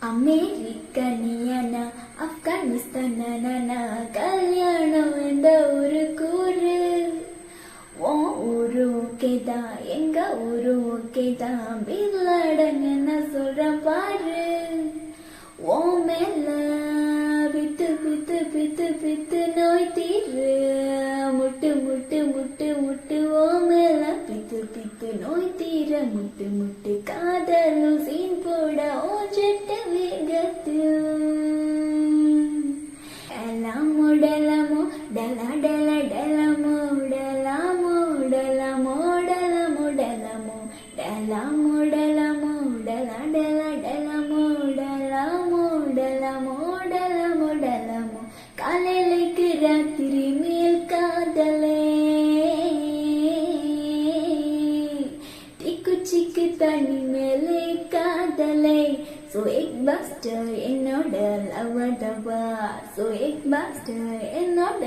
அமெரிக்கனியனா ஆப்கானிஸ்தானா கல்யாணம் இந்த ஒரு கூறு உன் ஊரு ஓகேதான் எங்க ஊரு ஓகேதான் பில்லடங்கன்னு சொல்றேன் பாரு உன் மேல பித்து பித்து பித்து பித்து நோய் தீரு முட்டு முட்டு முட்டு முட்டு உன் மேல பித்து பித்து நோய் தீர முட்டு முட்டு காதலும் சீன் போட ஓ ஜெட்ட வேகத்தில் டலமோ டலமோ டலா டலா டலமோ டலமோ டலமோ டலமோ டலமோ டலமோ டலமோ டலா டலா டலமோ டலமோ டலமோ டலமோ டலமோ காலையிலைக்கு ராத்திரி மேல் காதலே தீக்குச்சிக்கு தனி மேலே காதலே So एक बस्टर என்னோட லவ் டவா So एक बस्टर என்னோட